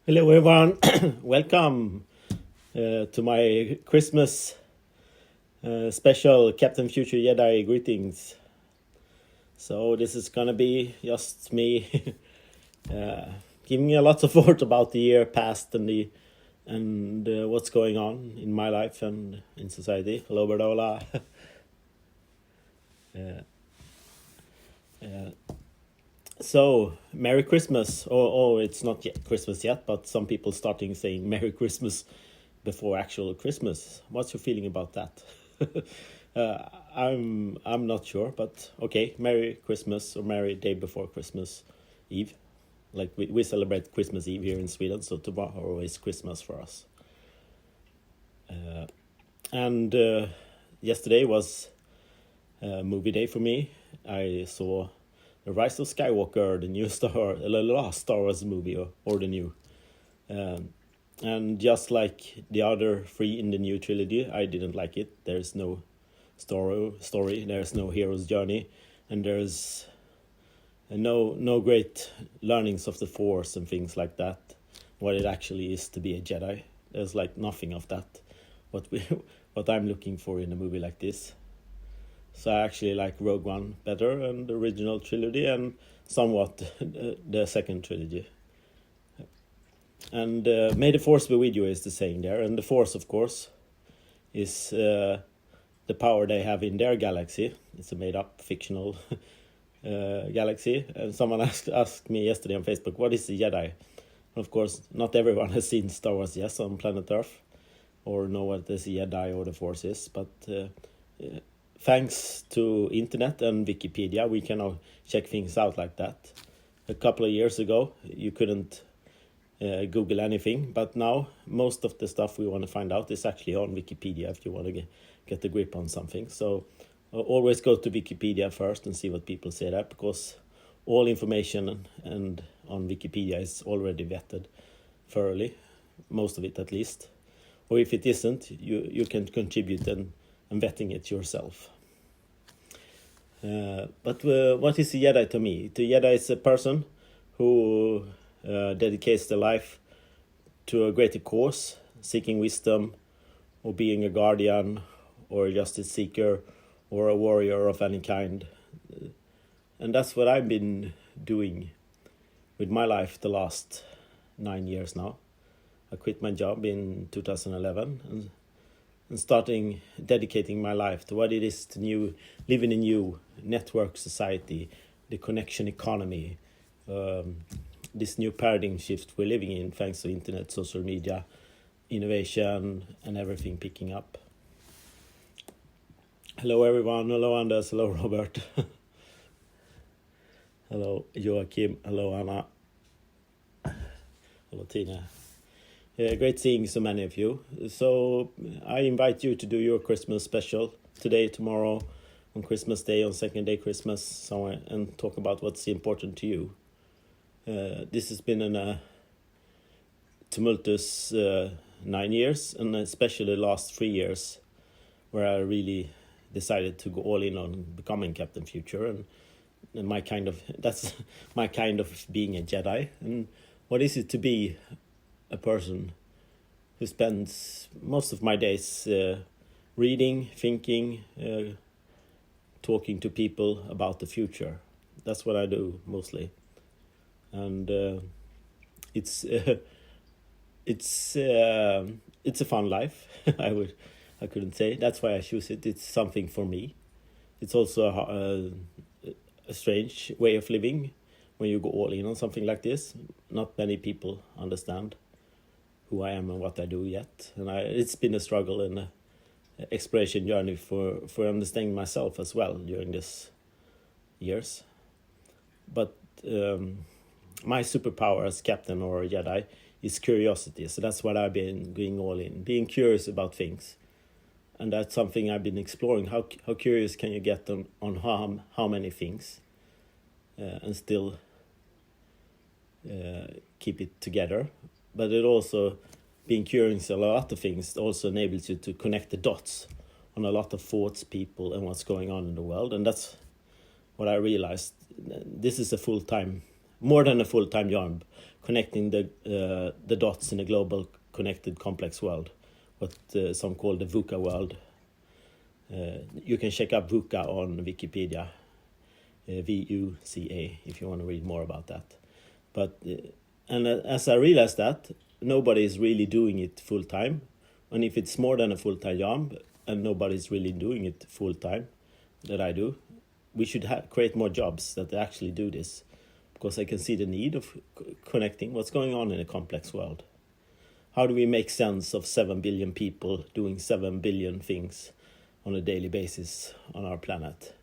Hello, everyone. Welcome to my Christmas special Captain Future Jedi greetings. So this is gonna be just me giving a lot of thought about the year past and what's going on in my life and in society. Hello, Berdola. So, Merry Christmas. It's not yet Christmas yet, but some people starting saying Merry Christmas before actual Christmas. What's your feeling about that? I'm not sure, but okay, Merry Christmas or Merry Day before Christmas Eve. Like we celebrate Christmas Eve here in Sweden, so tomorrow is Christmas for us. And yesterday was a movie day for me. I saw The Rise of Skywalker, the last Star Wars movie, or the new. And just like the other three in the new trilogy, I didn't like it. There's no story, there's no hero's journey, and there's no great learnings of the Force and things like that. What it actually is to be a Jedi. There's like nothing of that. What I'm looking for in a movie like this. So I actually like Rogue One better and the original trilogy and somewhat the second trilogy. And May the Force be with you is the saying there. And the Force, of course, is the power they have in their galaxy. It's a made-up fictional galaxy. And someone asked me yesterday on Facebook, what is the Jedi? Of course, not everyone has seen Star Wars yet on planet Earth or know what the Jedi or the Force is, but thanks to internet and Wikipedia, we can now check things out like that. A couple of years ago, you couldn't Google anything, but now most of the stuff we want to find out is actually on Wikipedia if you want to get a grip on something. So always go to Wikipedia first and see what people say there, because all information and on Wikipedia is already vetted thoroughly, most of it at least. Or if it isn't, you can contribute and vetting it yourself. But what is a Jedi to me? The Jedi is a person who dedicates their life to a greater cause, seeking wisdom, or being a guardian, or a justice seeker, or a warrior of any kind. And that's what I've been doing with my life the last 9 years now. I quit my job in 2011 and starting dedicating my life to what it is to live in a new network society, the connection economy, this new paradigm shift we're living in thanks to internet, social media, innovation, and everything picking up. Hello everyone, hello Anders, hello Robert, hello Joachim, hello Anna, hello Tina. Great seeing so many of you. So I invite you to do your Christmas special today, tomorrow, on Christmas Day, on second day Christmas, somewhere, and talk about what's important to you. This has been a tumultuous 9 years, and especially the last 3 years, where I really decided to go all in on becoming Captain Future, and that's my kind of being a Jedi. And what is it to be a person who spends most of my days reading, thinking, talking to people about the future. That's what I do mostly, and it's a fun life. I couldn't say. That's why I choose it. It's something for me. It's also a strange way of living when you go all in on something like this. Not many people understand who I am and what I do yet, and it's been a struggle and an exploration journey for understanding myself as well during these years. But my superpower as captain or Jedi is curiosity, so that's what I've been going all in, being curious about things, and that's something I've been exploring. How curious can you get on how many things, and still keep it together? But it also, being curious a lot of things also enables you to connect the dots on a lot of thoughts, people, and what's going on in the world. And that's what I realized. This is a full-time more than a full-time job, connecting the dots in a global, connected, complex world, what some call the VUCA world. You can check up VUCA on Wikipedia, VUCA, if you want to read more about that. But and as I realized that nobody is really doing it full time, and if it's more than a full-time job and nobody's really doing it full time, that I do, we should create more jobs that actually do this, because I can see the need of connecting what's going on in a complex world. How do we make sense of 7 billion people doing 7 billion things on a daily basis on our planet?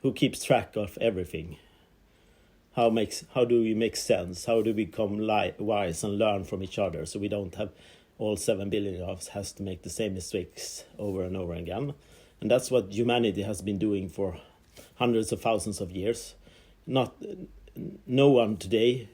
Who keeps track of everything? How do we make sense? How do we become wise and learn from each other, so we don't have all 7 billion of us has to make the same mistakes over and over again? And that's what humanity has been doing for hundreds of thousands of years. No one today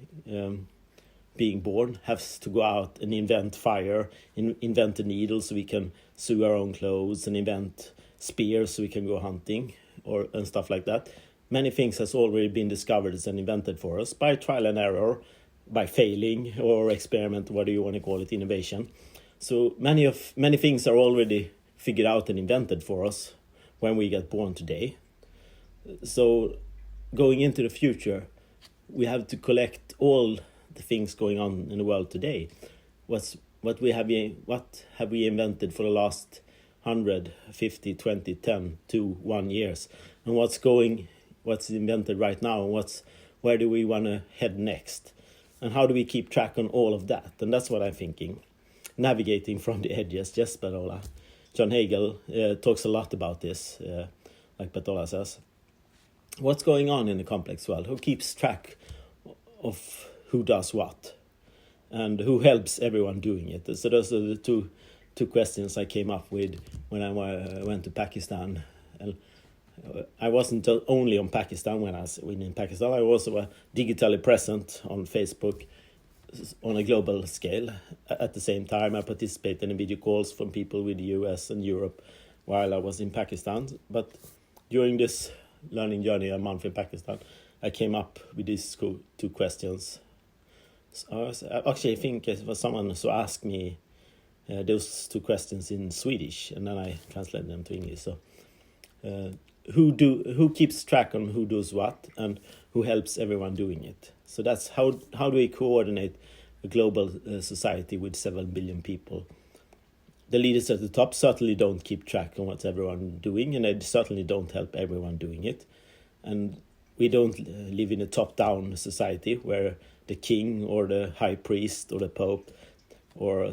being born has to go out and invent fire, invent a needle so we can sew our own clothes, and invent spears so we can go hunting and stuff like that. Many things has already been discovered and invented for us by trial and error, by failing or experiment, whatever you want to call it, innovation. So many things are already figured out and invented for us when we get born today. So going into the future, we have to collect all the things going on in the world today. What have we invented for the last 100, 50, 20, 10, 2, 1 years, and what's invented right now, and where do we want to head next, and how do we keep track on all of that? And that's what I'm thinking. Navigating from the edges. Yes, Batola. John Hagel talks a lot about this, like Batola says. What's going on in the complex world? Who keeps track of who does what, and who helps everyone doing it? So those are the two questions I came up with when I went to Pakistan. And I wasn't only on Pakistan when I was in Pakistan. I was also digitally present on Facebook on a global scale. At the same time, I participated in video calls from people with the US and Europe while I was in Pakistan. But during this learning journey, a month in Pakistan, I came up with these two questions. So I think it was someone who asked me those two questions in Swedish, and then I translated them to English. So who keeps track on who does what, and who helps everyone doing it? So that's how do we coordinate a global society with 7 billion people? The leaders at the top certainly don't keep track on what's everyone doing, and they certainly don't help everyone doing it. And we don't live in a top-down society where the king or the high priest or the pope or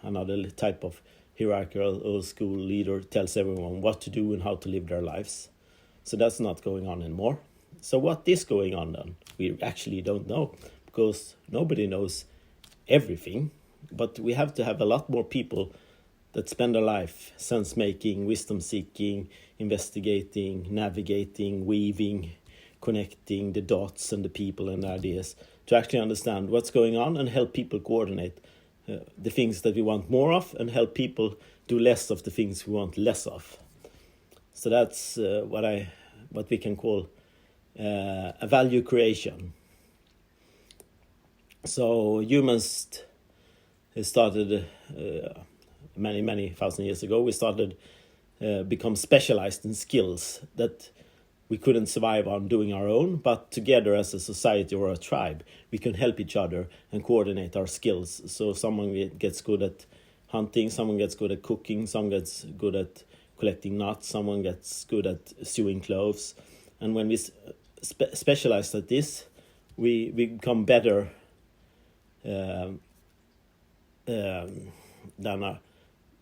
another type of hierarchical old school leader tells everyone what to do and how to live their lives. So that's not going on anymore. So what is going on then? We actually don't know, because nobody knows everything. But we have to have a lot more people that spend their life sense-making, wisdom-seeking, investigating, navigating, weaving, connecting the dots and the people and the ideas to actually understand what's going on and help people coordinate the things that we want more of, and help people do less of the things we want less of. So that's what we can call a value creation. So humans started many thousand years ago. We started become specialized in skills that we couldn't survive on doing our own, but together as a society or a tribe, we can help each other and coordinate our skills. So someone gets good at hunting, someone gets good at cooking, someone gets good at collecting nuts, someone gets good at sewing clothes. And when we specialize at this, we become better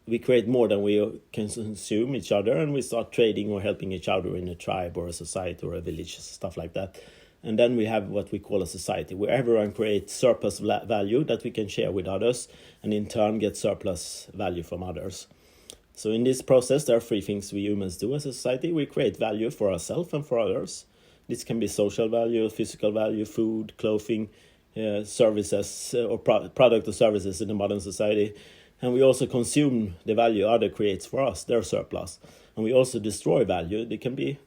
we create more than we can consume each other, and we start trading or helping each other in a tribe or a society or a village, stuff like that. And then we have what we call a society, where everyone creates surplus value that we can share with others, and in turn get surplus value from others. So in this process, there are three things we humans do as a society. We create value for ourselves and for others. This can be social value, physical value, food, clothing, services, or product or services in the modern society. And we also consume the value other creates for us, their surplus. And we also destroy value. It can be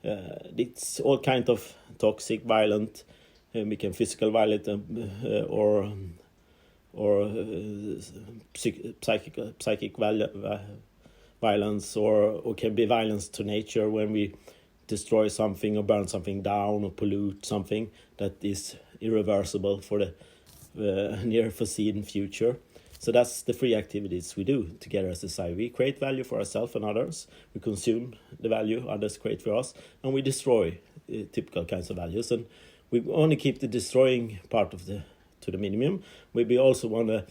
It's all kind of toxic, violent, become physical violent, or psychic violence, or can be violence to nature when we destroy something or burn something down or pollute something that is irreversible for the near foreseen future. So that's the three activities we do together as a society. We create value for ourselves and others, we consume the value others create for us, and we destroy typical kinds of values. And we only keep the destroying part to the minimum. We also want to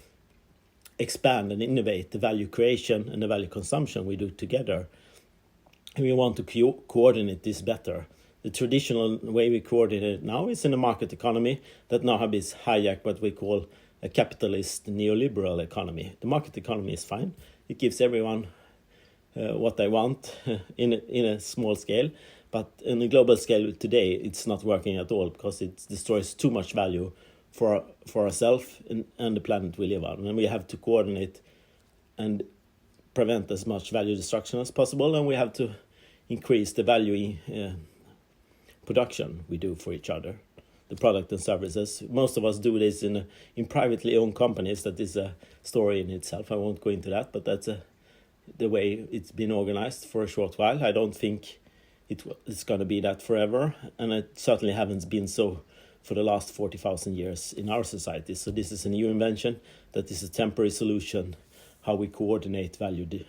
expand and innovate the value creation and the value consumption we do together. And we want to coordinate this better. The traditional way we coordinate it now is in a market economy that now have been hijacked what we call a capitalist neoliberal economy. The market economy is fine. It gives everyone what they want in a small scale. But in a global scale today, it's not working at all because it destroys too much value for ourselves and the planet we live on. And we have to coordinate and prevent as much value destruction as possible. And we have to increase the value production we do for each other, the product and services. Most of us do this in privately owned companies. That is a story in itself. I won't go into that, but that's the way it's been organized for a short while. I don't think it's going to be that forever, and it certainly haven't been so for the last 40,000 years in our society. So this is a new invention that is a temporary solution, how we coordinate value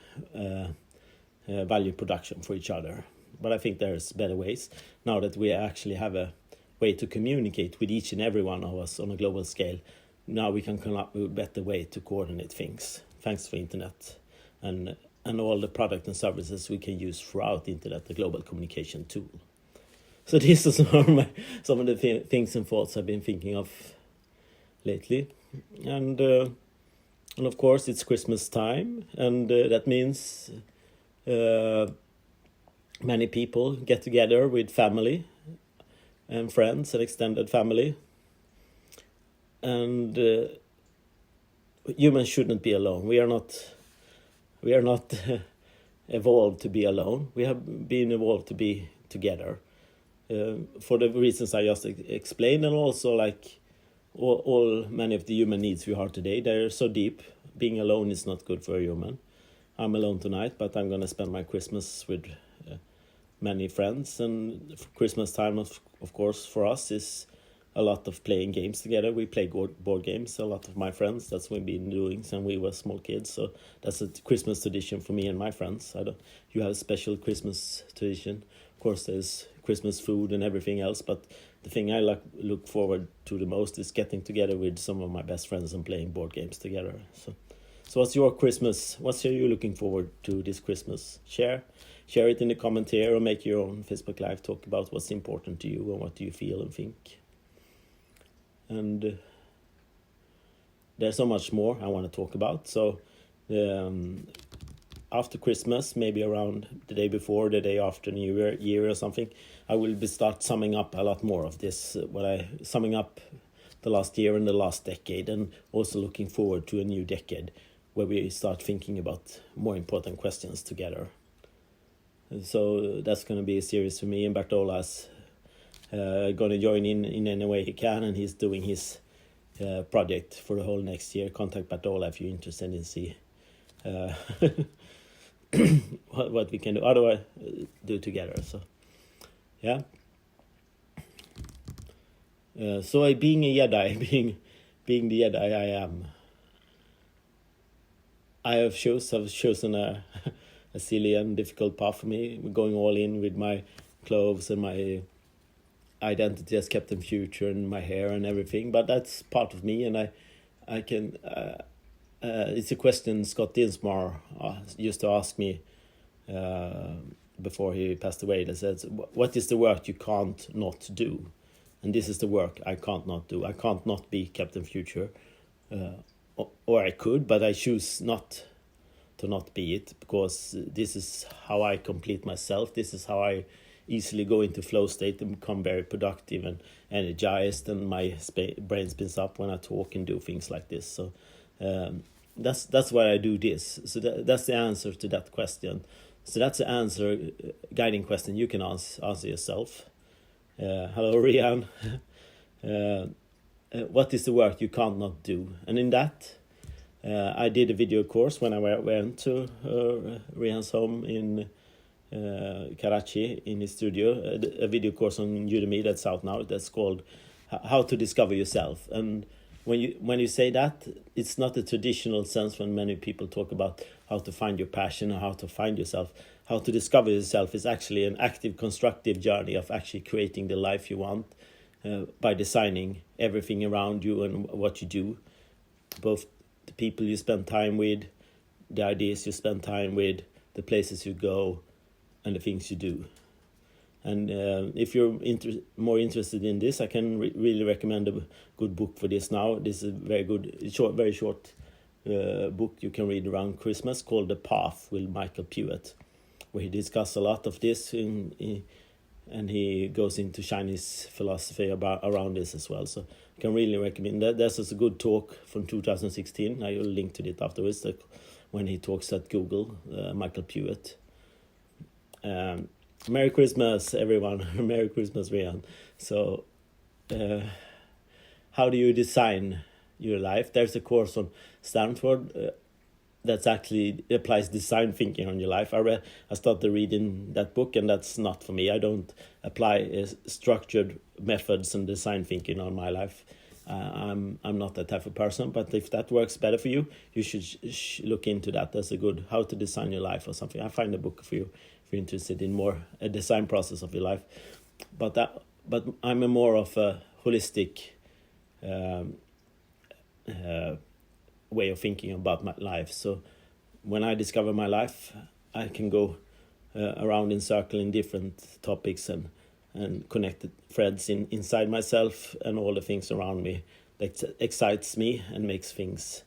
production for each other. But I think there's better ways now that we actually have a way to communicate with each and every one of us on a global scale. Now we can come up with a better way to coordinate things, thanks to internet and all the product and services we can use throughout the internet, the global communication tool. So these are some of the things and thoughts I've been thinking of lately. And of course it's Christmas time, and that means many people get together with family and friends and extended family. And humans shouldn't be alone. We are not evolved to be alone. We have been evolved to be together for the reasons I just explained, and also like all many of the human needs we have today, they're so deep. Being alone is not good for a human. I'm alone tonight, but I'm going to spend my Christmas with many friends, and Christmas time, of course, for us is a lot of playing games together. We play board games, a lot of my friends. That's what we've been doing since we were small kids. So that's a Christmas tradition for me and my friends. You have a special Christmas tradition. Of course, there's Christmas food and everything else, but the thing I look forward to the most is getting together with some of my best friends and playing board games together. So what's your Christmas? What are you looking forward to this Christmas? Share it in the comment here, or make your own Facebook Live. Talk about what's important to you and what do you feel and think. And there's so much more I want to talk about. So after Christmas, maybe around the day before, the day after New Year or something, I will start summing up a lot more of this. Summing up the last year and the last decade, and also looking forward to a new decade where we start thinking about more important questions together. So that's going to be a series for me, and Bartola's going to join in any way he can, and he's doing his project for the whole next year. Contact Bartola if you're interested in see what we can do. Otherwise, do together. So, yeah. So being a Jedi, being the Jedi I am, I have chosen a silly and difficult path for me, going all in with my clothes and my identity as Captain Future and my hair and everything. But that's part of me, and I can. It's a question Scott Dinsmore used to ask me before he passed away. That says, "What is the work you can't not do?" And this is the work I can't not do. I can't not be Captain Future, or I could, but I choose not to not be it, because this is how I complete myself. This is how I easily go into flow state and become very productive and energized, and my brain spins up when I talk and do things like this. So that's why I do this. So that's the answer to that question. So that's the answer, guiding question you can answer yourself. Hello, Rian. What is the work you can't not do? And in that, I did a video course when I went to Rihan's home in Karachi, in his studio, a video course on Udemy that's out now, that's called How to Discover Yourself. And when you say that, it's not a traditional sense when many people talk about how to find your passion or how to find yourself. How to discover yourself is actually an active, constructive journey of actually creating the life you want by designing everything around you and what you do, both the people you spend time with, the ideas you spend time with, the places you go, and the things you do. And if you're more interested in this, I can really recommend a good book for this now. This is a very good, very short book you can read around Christmas called The Path with Michael Pewitt, where he discusses a lot of this and he goes into Chinese philosophy around this as well. So I can really recommend that. There's a good talk from 2016. I will link to it afterwards, when he talks at Google, Michael Pewitt. Merry Christmas, everyone. Merry Christmas, Rian. So how do you design your life? There's a course on Stanford that actually applies design thinking on your life. I started reading that book, and that's not for me. I don't apply structured methods and design thinking on my life. I'm not that type of person, but if that works better for you, you should look into that. That's a good how to design your life or something. I find a book for you if you're interested in more a design process of your life. But I'm a more of a holistic way of thinking about my life. So when I discover my life, I can go around in circle in different topics and connected threads inside myself and all the things around me that excites me and makes things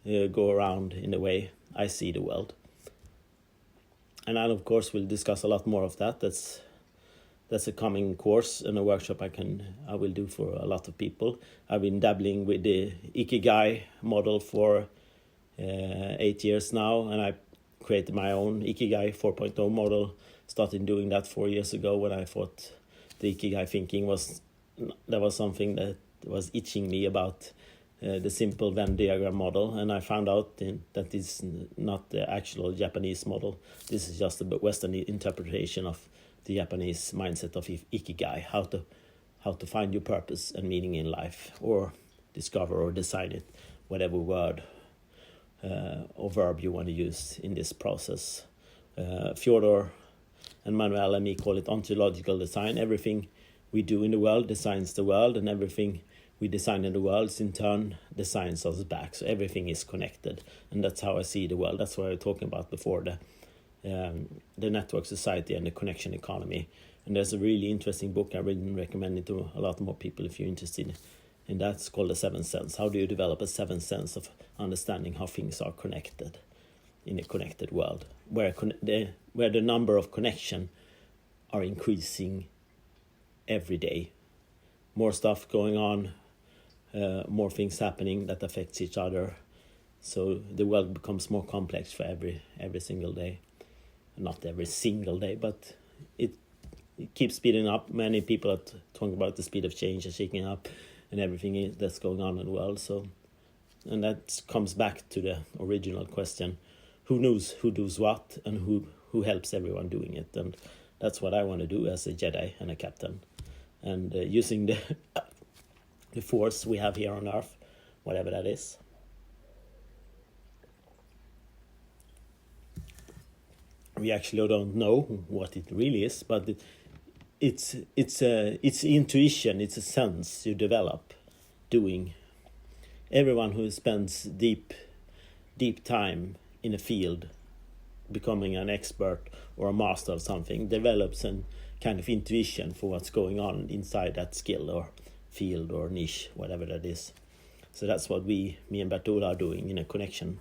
go around in the way I see the world. And I, of course, will discuss a lot more of that. That's a coming course and a workshop I will do for a lot of people. I've been dabbling with the Ikigai model for 8 years now, and I created my own Ikigai 4.0 model. Started doing that 4 years ago when I thought the Ikigai thinking was something that was itching me about the simple Venn diagram model, and I found out that it's not the actual Japanese model. This is just a Western interpretation of the Japanese mindset of Ikigai, how to find your purpose and meaning in life, or discover or design it, whatever word or verb you want to use in this process. Fyodor and Manuel and me call it ontological design. Everything we do in the world designs the world, and everything we design in the world in turn designs us back. So everything is connected, and that's how I see the world. That's what I was talking about before, the network society and the connection economy. And there's a really interesting book I really recommend it to a lot more people if you're interested in that. It's called The Seventh Sense. How do you develop a seventh sense of understanding how things are connected in a connected world, where the number of connection are increasing every day. More stuff going on, more things happening that affects each other. So the world becomes more complex for every single day. Not every single day, but it keeps speeding up. Many people are talking about the speed of change and shaking up and everything that's going on in the world. So, and that comes back to the original question: who knows who does what, and who helps everyone doing it? And that's what I want to do as a Jedi and a captain, and using the force we have here on Earth, whatever that is. We actually don't know what it really is, but it's intuition. It's a sense you develop doing. Everyone who spends deep time in a field, becoming an expert or a master of something, develops a kind of intuition for what's going on inside that skill or field or niche, whatever that is. So that's what me and Bertola are doing in a connection.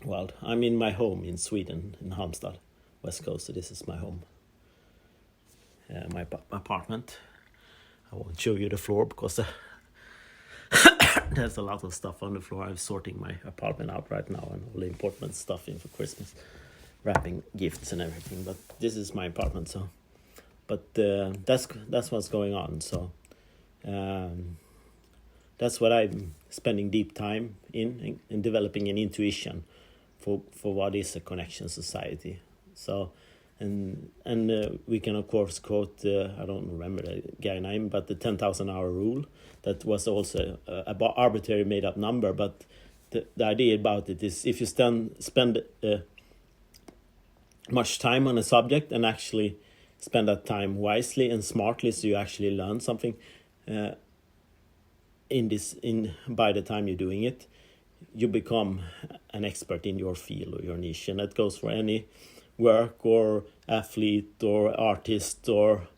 Well, I'm in my home in Sweden, in Halmstad, West Coast, so this is my home. My apartment. I won't show you the floor because there's a lot of stuff on the floor. I'm sorting my apartment out right now and all the important stuff in for Christmas. wrapping gifts and everything. But this is my apartment, so. But that's what's going on. So that's what I'm spending deep time in developing an intuition for what is a connection society. So. And we can of course quote I don't remember the guy name, but the 10,000-hour rule. That was also a arbitrary made up number, but the idea about it is if you spend much time on a subject and actually spend that time wisely and smartly, so you actually learn something by the time you're doing it, you become an expert in your field or your niche. And that goes for any work or athlete or artist or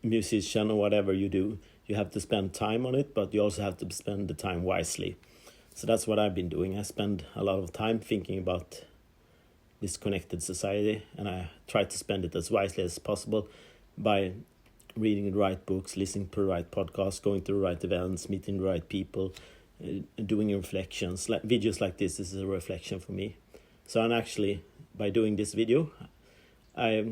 musician or whatever you do. You have to spend time on it, but you also have to spend the time wisely. So that's what I've been doing. I spend a lot of time thinking about this connected society, and I try to spend it as wisely as possible by reading the right books, listening to the right podcasts, going to the right events, meeting the right people, doing reflections. Like videos like this is a reflection for me. So I'm actually, by doing this video, I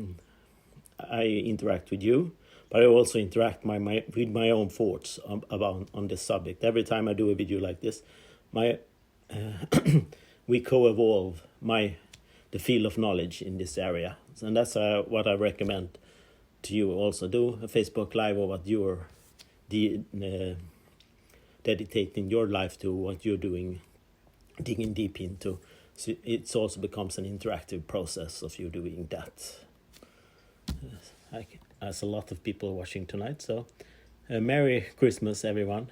interact with you, but I also interact with my own thoughts on this subject. Every time I do a video like this, we co-evolve the field of knowledge in this area, and that's what I recommend to you. Also, do a Facebook Live or what you're dedicating your life to, what you're doing, digging deep into. So it also becomes an interactive process of you doing that. There's a lot of people watching tonight, so Merry Christmas, everyone.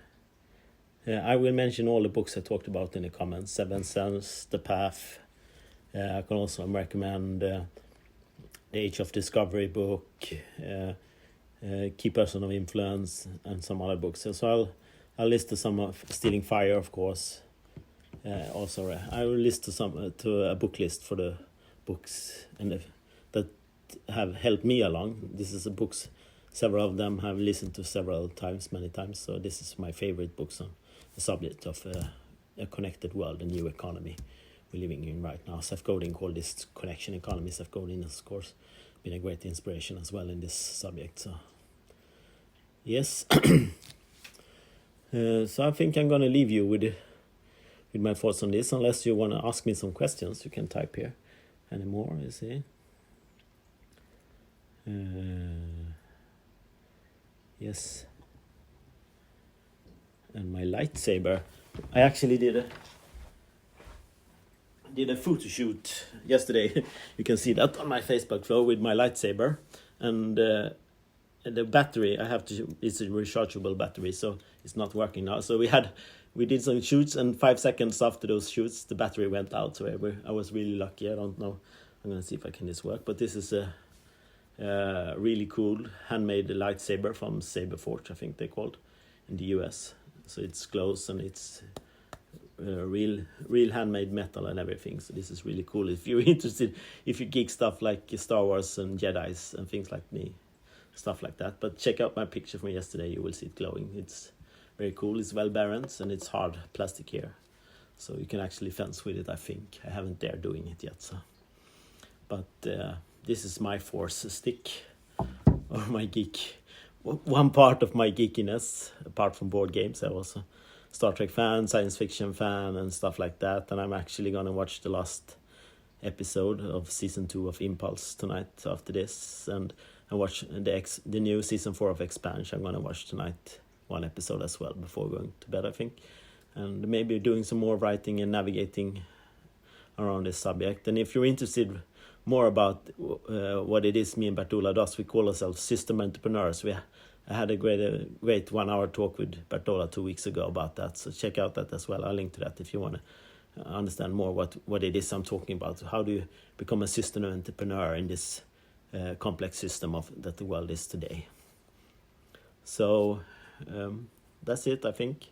I will mention all the books I talked about in the comments. 7 Sense, The Path. I can also recommend The Age of Discovery book, Key Person of Influence, and some other books. So I'll list some of Stealing Fire, of course. Also, I will list to a book list for the books that have helped me along. This is the books, several of them have listened to many times. So this is my favorite books on the subject of a connected world, a new economy we're living in right now. Seth Godin called this connection economy. Seth Godin has, of course, been a great inspiration as well in this subject. So yes, so I think I'm going to leave you with my thoughts on this. Unless you want to ask me some questions, you can type here anymore, you see. Yes. And my lightsaber. I actually did a photo shoot yesterday. You can see that on my Facebook flow with my lightsaber. And the battery it's a rechargeable battery, so it's not working now. So we did some shoots, and 5 seconds after those shoots, the battery went out. So I was really lucky. I don't know. I'm going to see if I can this work. But this is a really cool handmade lightsaber from Saberforge, I think they're called, in the US. So it's glows and it's real handmade metal and everything. So this is really cool. If you're interested, if you geek stuff like Star Wars and Jedis and things like me, stuff like that. But check out my picture from yesterday. You will see it glowing. It's very cool. It's well balanced and it's hard plastic here, so you can actually fence with it. I think I haven't dared doing it yet. So, but this is my force stick, or my geek. One part of my geekiness, apart from board games, I'm also Star Trek fan, science fiction fan, and stuff like that. And I'm actually gonna watch the last episode of season 2 of Impulse tonight after this, and watch the new season 4 of Expansion. I'm gonna watch tonight one episode as well before going to bed, I think, and maybe doing some more writing and navigating around this subject. And if you're interested more about what it is me and Bertola does, we call ourselves system entrepreneurs. I had a great 1 hour talk with Bertola 2 weeks ago about that, so check out that as well. I'll link to that if you want to understand more what it is I'm talking about. How do you become a system entrepreneur in this complex system that the world is today? So that's it, I think.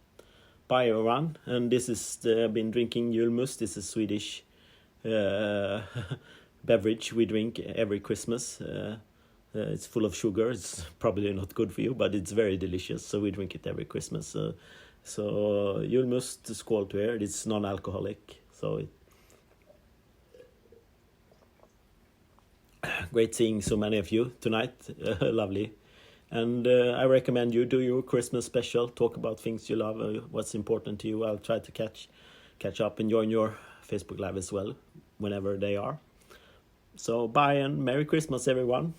Bye everyone. And this is I've been drinking julmust. This is Swedish beverage we drink every Christmas. It's full of sugar. It's probably not good for you, but it's very delicious. So we drink it every Christmas. So julmust is called to here. It's non-alcoholic. So great seeing so many of you tonight. Lovely. And I recommend you do your Christmas special. Talk about things you love, what's important to you. I'll try to catch up and join your Facebook Live as well, whenever they are. So bye and Merry Christmas, everyone.